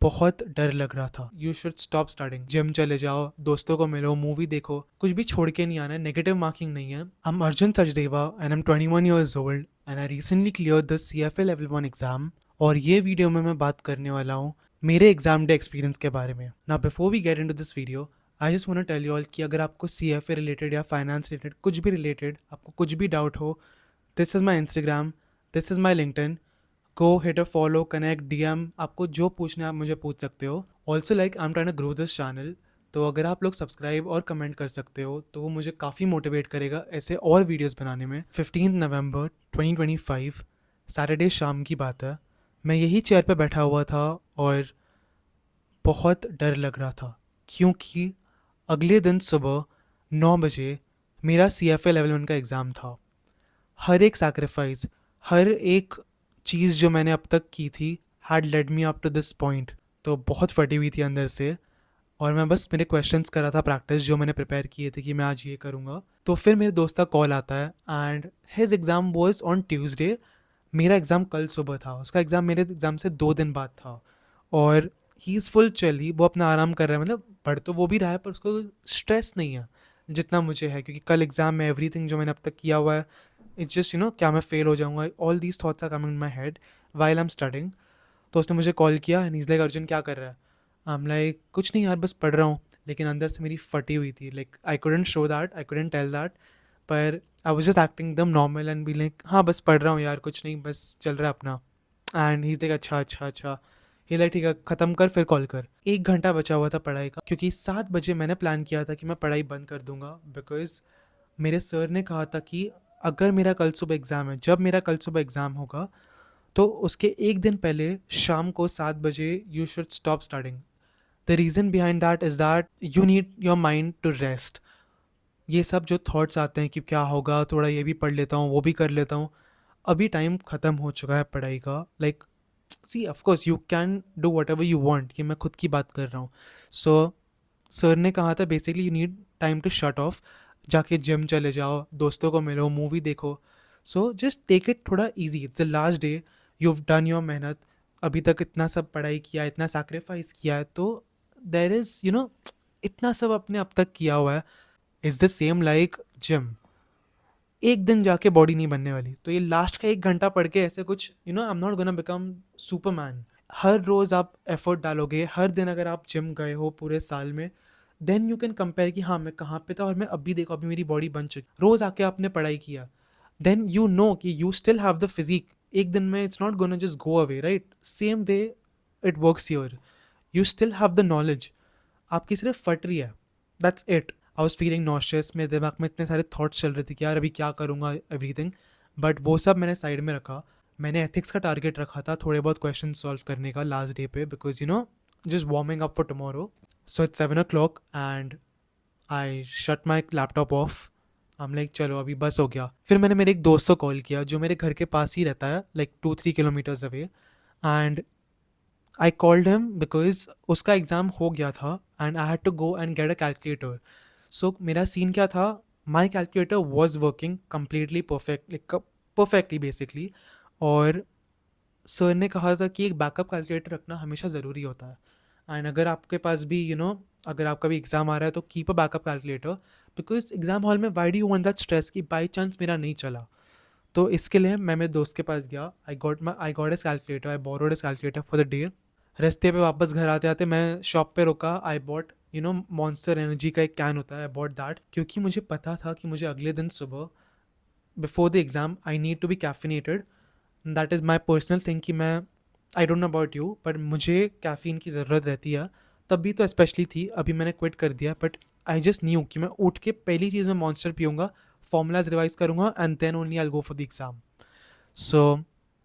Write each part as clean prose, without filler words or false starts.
बहुत डर लग रहा था। You should stop starting. Gym चले जाओ, दोस्तों को मिलो, मूवी देखो, कुछ भी छोड़ के नहीं आना है। नेगेटिव मार्किंग नहीं है। I am Arjun Sachdeva and I am 21 years old and I recently clear the CFA level 1 exam. और ये वीडियो में मैं बात करने वाला हूँ मेरे एग्जाम डे एक्सपीरियंस के बारे में। Now before we get into this video, I just want to tell you all कि अगर आपको CFA रिलेटेड या फाइनेंस रिलेटेड कुछ भी रिलेटेड आपको कुछ भी डाउट हो, this is my Instagram, this is my LinkedIn. Go hit a follow, connect, DM, आपको जो पूछना है आप मुझे पूछ सकते हो। Also like I am trying to grow this channel, तो अगर आप लोग सब्सक्राइब और कमेंट कर सकते हो तो वो मुझे काफ़ी मोटिवेट करेगा ऐसे और वीडियोस बनाने में। 15 नवंबर 2025 सैटरडे शाम की बात है। मैं यही चेयर पे बैठा हुआ था और बहुत डर लग रहा था, क्योंकि अगले दिन सुबह 9 बजे मेरा CFA लेवल 1 का एग्ज़ाम था। हर एक सैक्रिफाइस, हर एक चीज़ जो मैंने अब तक की थी had led me up to this point. तो बहुत फटी हुई थी अंदर से, और मैं बस मेरे क्वेश्चंस कर रहा था, प्रैक्टिस जो मैंने प्रिपेयर किए थे कि मैं आज ये करूँगा। तो फिर मेरे दोस्त का कॉल आता है and his exam was on Tuesday. मेरा एग्ज़ाम कल सुबह था, उसका एग्ज़ाम मेरे एग्ज़ाम से 2 दिन बाद था। और ही इज़ फुल चिल, वो अपना आराम कर रहा है, मतलब पढ़ तो वो भी रहा है पर उसको स्ट्रेस नहीं है जितना मुझे है, क्योंकि कल एग्ज़ाम में एवरीथिंग जो मैंने अब तक किया हुआ है, इट्स जस्ट क्या मैं फेल हो जाऊंगा, all these thoughts are coming in my head while I am studying. तो उसने मुझे कॉल किया एंड इज़ लाइक, अर्जुन क्या कर रहा है? आई एम लाइक, कुछ नहीं यार, बस पढ़ रहा हूँ। लेकिन अंदर से मेरी फटी हुई थी, like I couldn't show that, I couldn't tell that, पर आई वाज जस्ट एक्टिंग एकदम नॉर्मल एंड बी लाइक, हाँ बस पढ़ रहा हूँ यार, कुछ नहीं, बस चल रहा है अपना। एंड ही इज़ लाइक, अच्छा अच्छा अच्छा। ही लाइक, ठीक है, ख़त्म कर फिर कॉल कर। 1 घंटा बचा हुआ था पढ़ाई का, क्योंकि 7 बजे मैंने प्लान किया था कि मैं पढ़ाई बंद कर दूंगा, बिकॉज मेरे सर ने कहा था कि अगर मेरा कल सुबह एग्ज़ाम है, जब मेरा कल सुबह एग्ज़ाम होगा तो उसके एक दिन पहले शाम को 7 बजे you should stop studying. The reason behind that is that you need your mind to rest. ये सब जो थॉट्स आते हैं कि क्या होगा, थोड़ा ये भी पढ़ लेता हूँ, वो भी कर लेता हूँ, अभी टाइम ख़त्म हो चुका है पढ़ाई का। Like see, of course you can do whatever you want, कि मैं खुद की बात कर रहा हूँ। सो सर ने कहा था basically you need time to shut off, जाके जिम चले जाओ, दोस्तों को मिलो, मूवी देखो। सो जस्ट टेक इट थोड़ा easy, it's the last day, you have done your मेहनत, अभी तक इतना सब पढ़ाई किया, इतना सैक्रिफाइस किया है, तो देर इज़ इतना सब अपने अब तक किया हुआ है। Is the same like gym, एक दिन जाके बॉडी नहीं बनने वाली, तो ये लास्ट का 1 घंटा पढ़ के ऐसे कुछ I am not gonna become Superman. हर रोज़ आप एफर्ट डालोगे, हर दिन अगर आप जिम गए हो पूरे साल में, देन यू कैन कंपेयर कि हाँ मैं कहाँ पे था और मैं अभी देखो अभी मेरी बॉडी बन चुकी। रोज़ आके आपने पढ़ाई किया, देन यू नो कि you still have the physique. एक दिन में it's not gonna just go away, right? Same way it works your, you still have the knowledge, आपकी सिर्फ फट रही है, that's it. I was feeling nauseous, मेरे दिमाग में इतने सारे थॉट्स चल रहे थे कि यार अभी क्या करूँगा, एवरीथिंग। बट वो सब मैंने साइड में रखा। मैंने एथिक्स का टारगेट रखा था, थोड़े बहुत क्वेश्चन सॉल्व करने का लास्ट डे पे, because just warming up for tomorrow. So it's 7 o'clock and I shut my laptop off. हम लाइक चलो अभी बस हो गया। फिर मैंने मेरे एक दोस्त को कॉल किया जो मेरे घर के पास ही रहता है, like 2-3 kilometres away. And I called him because उसका एग्ज़ाम हो गया था and I had to go and get a calculator. So मेरा सीन क्या था, my calculator was working completely perfect, like perfectly basically. और सर ने कहा था कि एक बैकअप कैलकुलेटर रखना हमेशा ज़रूरी होता है। एंड अगर आपके पास भी अगर आपका भी एग्ज़ाम आ रहा है तो keep a backup calculator, because exam hall में why do you want that stress कि बाई चांस मेरा नहीं चला। तो इसके लिए मैं मेरे दोस्त के पास गया, I got S calculator, I borrowed S calculator for the day. रास्ते पे वापस घर आते आते मैं शॉप पे रुका, आई बॉट मॉन्स्टर एनर्जी का एक कैन होता है, आई बॉट दैट, क्योंकि मुझे पता था कि मुझे अगले दिन सुबह before the exam I need to be caffeinated. That is my personal thing कि मैं, I don't know about you, but मुझे कैफ़ीन की ज़रूरत रहती है। तब भी तो स्पेशली थी, अभी मैंने क्विट कर दिया, बट आई जस्ट न्यू कि मैं उठ के पहली चीज़ मैं मॉन्स्टर पीऊँगा, फॉर्मूलाज रिवाइज करूँगा and then only I go for the exam. So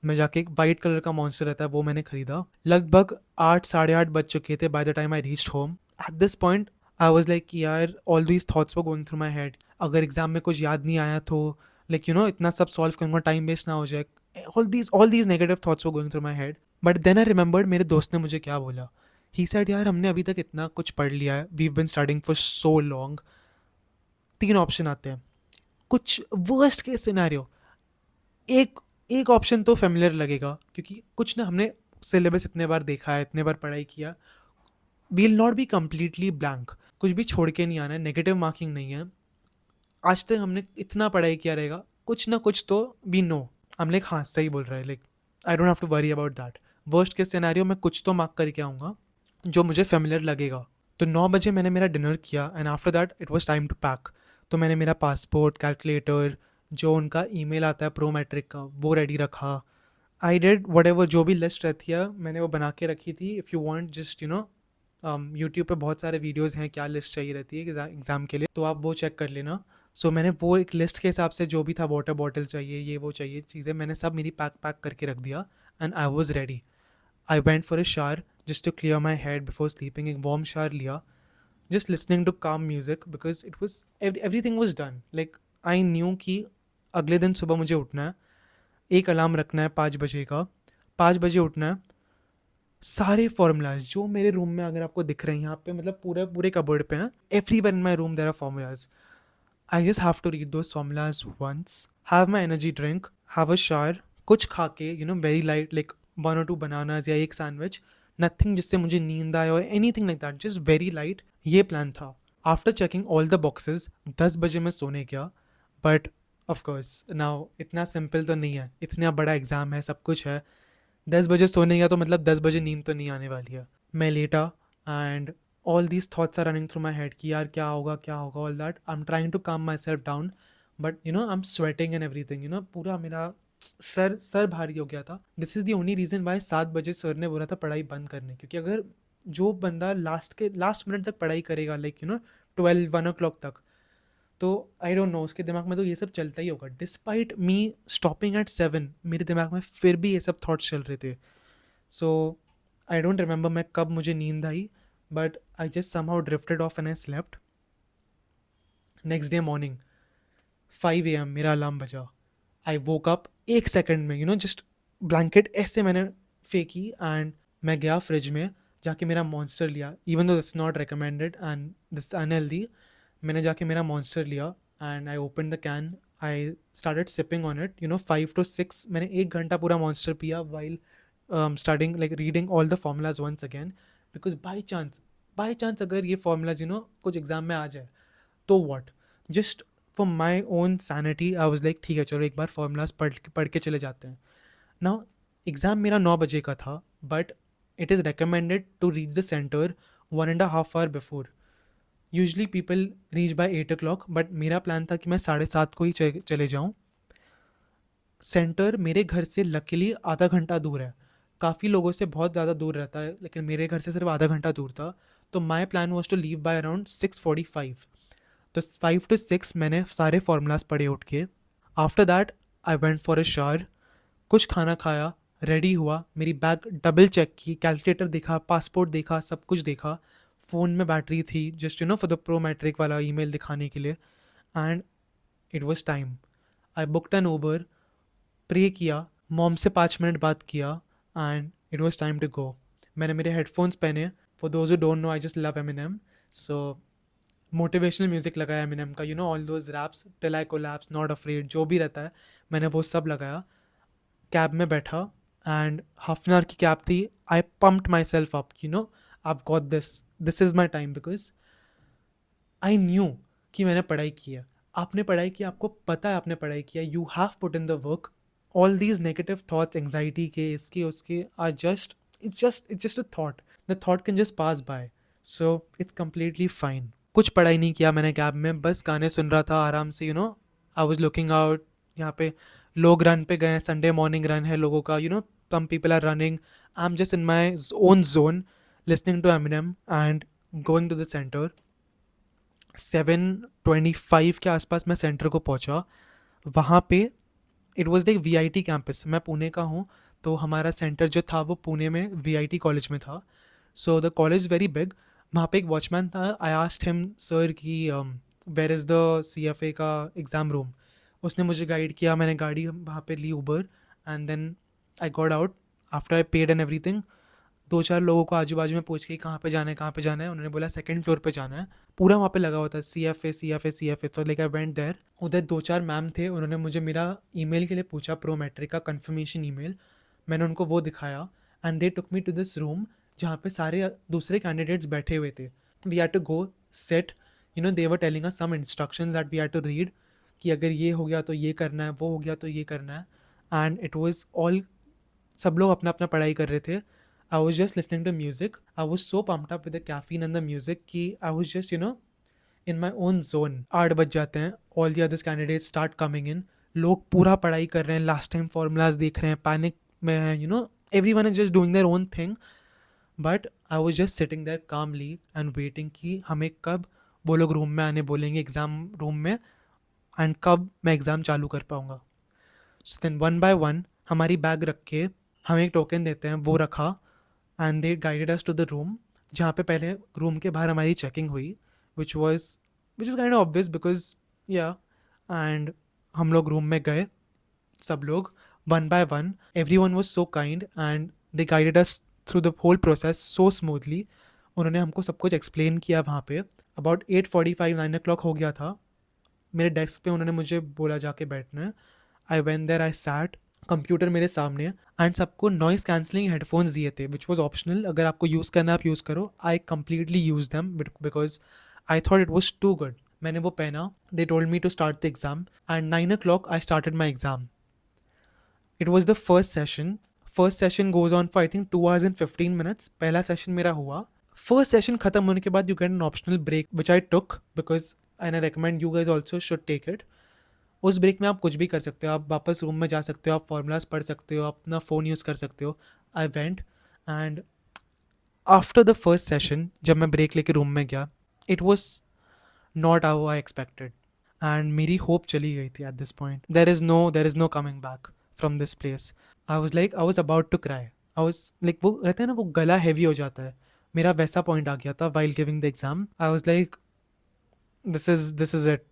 मैं जाके एक वाइट कलर का मॉन्स्टर रहता है वो मैंने खरीदा। लगभग 8 साढ़े 8 बज चुके थे by the time I reached home. Eight this point I was like कि यार all these thoughts were going through my head, अगर एग्जाम में कुछ याद नहीं आया तो लाइक इतना सब सॉल्व करूँगा, टाइम वेस्ट ना हो जाए। All these negative thoughts were going through my head. But then I remembered मेरे दोस्त ने मुझे क्या बोला। ही सेड यार हमने अभी तक इतना कुछ पढ़ लिया है, we have been studying for so long. 3 option आते हैं, कुछ वर्स्ट केस सिनेरियो, एक एक ऑप्शन तो फेमिलियर लगेगा क्योंकि कुछ ना हमने सिलेबस इतने बार देखा है, इतने बार पढ़ाई किया, we will not be completely blank, कुछ भी छोड़ के नहीं आना है, नेगेटिव मार्किंग नहीं है। आज तक हमने इतना पढ़ाई किया रहेगा, कुछ ना कुछ तो वी नो। हम लाइक हाँ सही बोल रहा है, like I don't have to worry about that. Worst के सिनेरियो में कुछ तो मार्क करके आऊँगा जो मुझे फेमिलियर लगेगा। तो 9 बजे मैंने मेरा डिनर किया and after that it was time to pack. तो मैंने मेरा पासपोर्ट, कैलकुलेटर, जो उनका ईमेल आता है प्रो मैट्रिक का, वो रेडी रखा। आई डिड वट एवर, जो भी लिस्ट रहती है मैंने वो बना के रखी थी। If you want just YouTube पे बहुत सारे वीडियोस हैं क्या लिस्ट चाहिए रहती है एग्ज़ाम के लिए, तो आप वो चेक कर लेना। सो मैंने वो एक लिस्ट के हिसाब से जो भी था, वाटर बॉटल चाहिए, ये वो चाहिए चीज़ें, मैंने सब मेरी पैक पैक करके रख दिया and I was ready. I went for a shower just to clear my head before sleeping. एक वार्म शावर लिया, just listening to calm music because it was everything was done. Like I knew कि अगले दिन सुबह मुझे उठना है, एक अलार्म रखना है 5 बजे का, 5 बजे उठना है। सारे फॉर्मूलाज जो मेरे रूम में अगर आपको दिख रहे हैं यहाँ पे, मतलब पूरे पूरे कबर्ड पे हैं, everywhere in my room there are formulas. I just have to read those formulas once, have my energy drink, have a shower, कुछ खा के very light, like 1 or 2 bananas या एक सैंडविच, नथिंग जिससे मुझे नींद आए और anything like that, just very light. ये प्लान था। After checking all the boxes 10 बजे मैं सोने गया। बट ऑफकोर्स नाउ इतना सिंपल तो नहीं है, इतना बड़ा एग्ज़ाम है, सब कुछ है। 10 बजे सोने गया तो मतलब 10 बजे नींद तो नहीं आने वाली है। मैं लेटा and all these thoughts are running through my head कि यार क्या होगा क्या होगा, all that I am trying to calm myself down. But I am sweating and everything, पूरा मेरा सर सर भारी हो गया था। This is the only reason why 7 बजे सर ने बोला था पढ़ाई बंद करने, क्योंकि अगर जो बंदा लास्ट मिनट तक पढ़ाई करेगा, लाइक 12-1 o'clock तक, तो आई डोंट नो उसके दिमाग में तो ये सब चलता ही होगा। डिस्पाइट मी स्टॉपिंग एट 7, मेरे दिमाग में फिर भी ये सब थॉट्स चल रहे थे। सो आई डोंट रिमेंबर मैं कब मुझे नींद आई, but I just somehow drifted off and I slept. Next day morning 5 AM मेरा अलार्म बजा। आई वोक अप एक सेकंड में, जस्ट ब्लैंकेट ऐसे मैंने फेंकी एंड मैं गया फ्रिज में, जाके मेरा मॉन्स्टर लिया, even though it's not recommended and this unhealthy. मैंने जाके मेरा मॉन्स्टर लिया and I open the can, I started sipping on it, 5 to 6 मैंने 1 घंटा पूरा मॉन्स्टर पिया while starting like reading all the formulas once again. Because by chance अगर ये फॉर्मूलाज कुछ एग्जाम में आ जाए तो what, just for my own sanity I was like ठीक है चलो एक बार फॉर्मूलाज पढ़ के चले जाते हैं। नाउ एग्ज़ाम मेरा 9 बजे का था, but it is recommended to reach the centre 1.5 hour before. Usually people reach by 8 o'clock, but मेरा प्लान था कि मैं 7:30 को ही चले जाऊँ। सेंटर मेरे घर से लकीली आधा घंटा दूर है, काफ़ी लोगों से बहुत ज़्यादा दूर रहता है, लेकिन मेरे घर से सिर्फ आधा घंटा दूर था। तो my plan was to leave by around 6:45। तो 5 to 6 मैंने सारे फार्मूलाज पढ़े उठ के। After that I went for a shower, कुछ खाना खाया, रेडी हुआ, मेरी बैग डबल चेक की, कैलकुलेटर देखा, पासपोर्ट देखा, सब कुछ देखा। फ़ोन में बैटरी थी just for the Prometric वाला ईमेल दिखाने के लिए। And it was time. I booked an Uber, pray किया, मॉम से 5 मिनट बात किया and it was time to go. मैंने मेरे हेडफोन्स पहने। For those who don't know I just love Eminem, so motivational music लगाया एमिनेम का, all those raps, till I collapse, not afraid, जो भी रहता है मैंने वो सब लगाया। कैब में बैठा एंड हाफ एन आवर की कैब थी। I pumped myself up, I got this is my time, because I knew कि मैंने पढ़ाई की है। आपने पढ़ाई की, आपको पता है आपने पढ़ाई किया, you have put in the work. All these negative thoughts, anxiety के, इसके उसके, are just it's just a thought, the thought can just pass by, so it's completely fine. कुछ पढ़ाई नहीं किया मैंने कैब में, बस गाने सुन रहा था आराम से। आई वॉज लुकिंग आउट, यहाँ पे लोग रन पे गए, संडे मॉर्निंग रन है लोगों का, some people are running. I'm just in my own zone, listening to Eminem and going to the center. 7:25 के आसपास मैं सेंटर को पहुंचा। वहाँ पे it was like VIT campus, मैं पुणे का हूँ, तो हमारा सेंटर जो था वो पुणे में VIT कॉलेज में था। So the college very big. वहाँ पे एक वॉचमैन था। आई आस्क्ड हिम सर कि वेयर इज़ द CFA का एग्ज़ाम रूम। उसने मुझे गाइड किया, मैंने गाड़ी वहाँ पे ली Uber and then I got out after I paid and everything. 2-4 लोगों को आजू बाजू में पूछ के कहाँ पे जाना है कहाँ पे जाना है, उन्होंने बोला सेकंड फ्लोर पे जाना है। पूरा वहाँ पे लगा हुआ था CFA, तो लाइक आई वेंट देयर। उधर 2-4 मैम थे, उन्होंने मुझे मेरा ईमेल के लिए पूछा, प्रो मैट्रिक का कन्फर्मेशन ईमेल। मैंने उनको वो दिखाया and they took me to this room जहाँ पे सारे दूसरे कैंडिडेट्स बैठे हुए थे. We had to go sit, they were telling us some instructions that we had to read कि अगर ये हो गया तो ये करना है, वो हो गया तो ये करना है. एंड इट वाज ऑल, सब लोग अपना अपना पढ़ाई कर रहे थे. I was just listening to music. I was so pumped up with the caffeine and the music कि I was just in my own zone. 8 बज जाते हैं, all the others candidate start coming in. लोग पूरा पढ़ाई कर रहे हैं, लास्ट टाइम फॉर्मूलाज देख रहे हैं, पैनिक में हैं, every one is just doing their own thing. But I was just sitting there calmly and waiting कि हमें कब वो लोग रूम में आने बोलेंगे, एग्ज़ाम रूम में, एंड कब मैं एग्ज़ाम चालू कर पाऊँगा. So then one by one हमारी बैग रख के हमें एक टोकन देते हैं, वो रखा. And they guided us to the room जहाँ पे पहले रूम के बाहर हमारी चेकिंग हुई, which is kind of obvious because yeah. And हम लोग रूम में गए, सब लोग one by one. Every one was so kind and they guided us through the whole process so smoothly. उन्होंने हमको सब कुछ एक्सप्लेन किया वहाँ पे. अबाउट 8:45 9 o'clock हो गया था. मेरे डेस्क पे उन्होंने मुझे बोला जाके बैठना है. I went there, I sat, computer मेरे सामने, एंड सबको नॉइस कैंसलिंग हेडफोन्स दिए थे विच वॉज ऑप्शनल. अगर आपको यूज़ करना है आप यूज़ करो. I completely use them because I thought it was too good. मैंने वो पहना. They told me to start the exam and 9 o'clock I started my exam. It was the first session. First session goes on for I think 2 hours and 15 minutes. पहला session मेरा हुआ. First session खत्म होने के बाद you get an optional break which I took because and I recommend you guys also should take it. उस break में आप कुछ भी कर सकते हो. आप वापस रूम में जा सकते हो, आप फॉर्मूलाज पढ़ सकते हो, अपना फ़ोन यूज़ कर सकते हो. I went and after the first session जब मैं ब्रेक लेके रूम में गया, it was not how I expected. And मेरी होप चली गई थी at this point. There is no coming back from this place. I was about to cry. I was like, वो रहता है ना, वो गला हैवी हो जाता है. मेरा वैसा पॉइंट आ गया था while giving the exam. I was like this is it,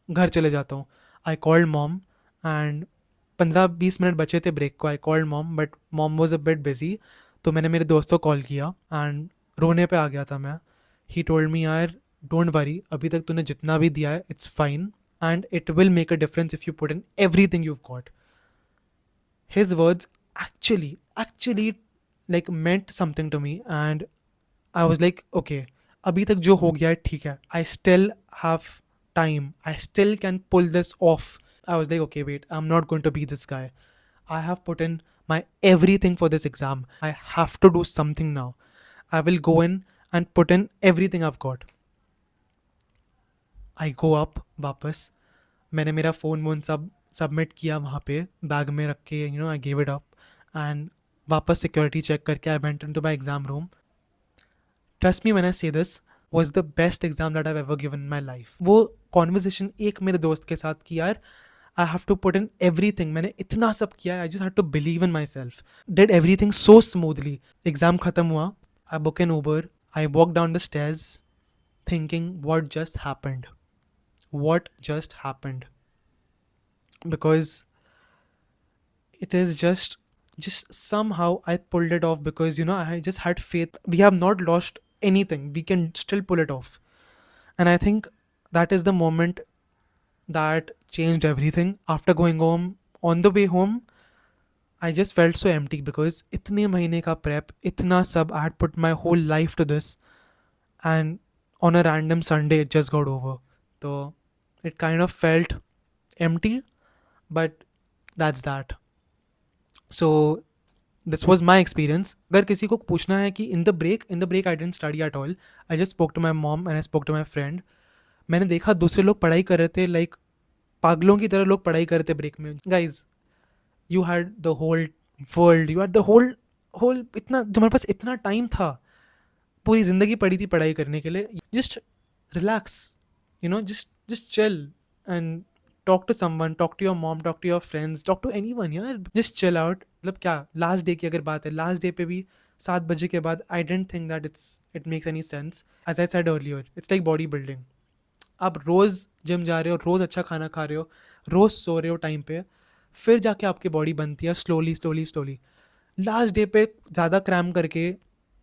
घर चले जाता हूँ. I called mom and 15-20 minute बचे थे ब्रेक को. I called mom but mom was a bit busy. तो मैंने मेरे दोस्त को कॉल किया एंड रोने पे आ गया था मैं. ही टोल्ड मी, यार डोंट वरी, अभी तक तूने जितना भी दिया है it's fine and it will make a difference if you put in everything you've got. His words actually like meant something to me and I was like, okay, अभी तक जो हो गया है ठीक है. I still have time. I still can pull this off. I was like, okay, wait, I'm not going to be this guy. I have put in my everything for this exam. I have to do something now. I will go in and put in everything I've got. I go up वापस. मैंने मेरा phone वोन सब submit किया वहाँ पे bag में रख के, I gave it up and वापस सिक्योरिटी चेक करके I went into my exam room. Trust me when I say this was the best exam that I ever given in my life. वो conversation एक मेरे दोस्त के साथ की, यार I have to put in everything. मैंने इतना सब किया, I just had to believe in myself. Did everything so smoothly. Exam खत्म हुआ. I book N Uber. I walk down the stairs thinking what just happened. What just happened? Because it is just somehow I pulled it off because I just had faith. We have not lost anything. We can still pull it off. And I think that is the moment that changed everything. After going home, on the way home, I just felt so empty because इतने महीने का prep, इतना सब, I had put my whole life to this, and on a random Sunday it just got over. So it kind of felt empty, but that's that. So this was my experience. अगर किसी को पूछना है कि in the break I didn't study at all. I just spoke to my mom and I spoke to my friend. मैंने देखा दूसरे लोग पढ़ाई कर रहे थे, like पागलों की तरह लोग पढ़ाई कर रहे थे ब्रेक में. Guys, you had the whole world, you had the whole इतना, तुम्हारे पास इतना टाइम था. पूरी ज़िंदगी पड़ी थी पढ़ाई करने के लिए. Just relax, just chill and talk to someone, talk to your mom, talk to your friends, talk to anyone. Just chill out. मतलब क्या, लास्ट डे की अगर बात है, लास्ट डे पे भी 7 बजे के बाद I don't think that it makes any sense. As I said earlier, it's like bodybuilding. आप रोज़ जिम जा रहे हो, रोज़ अच्छा खाना खा रहे हो, रोज़ सो रहे हो टाइम पे, फिर जाके आपकी बॉडी बनती है स्लोली. लास्ट डे पे ज़्यादा क्रैम करके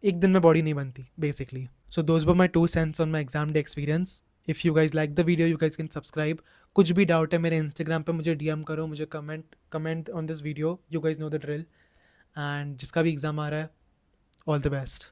एक दिन में बॉडी नहीं बनती basically. So those were my 2 cents on my exam day experience. If you guys like the video, you guys can subscribe. कुछ भी डाउट है मेरे इंस्टाग्राम पे मुझे DM करो, मुझे comment on this video. You guys know the drill. And जिसका भी एग्ज़ाम आ रहा है, ऑल द बेस्ट।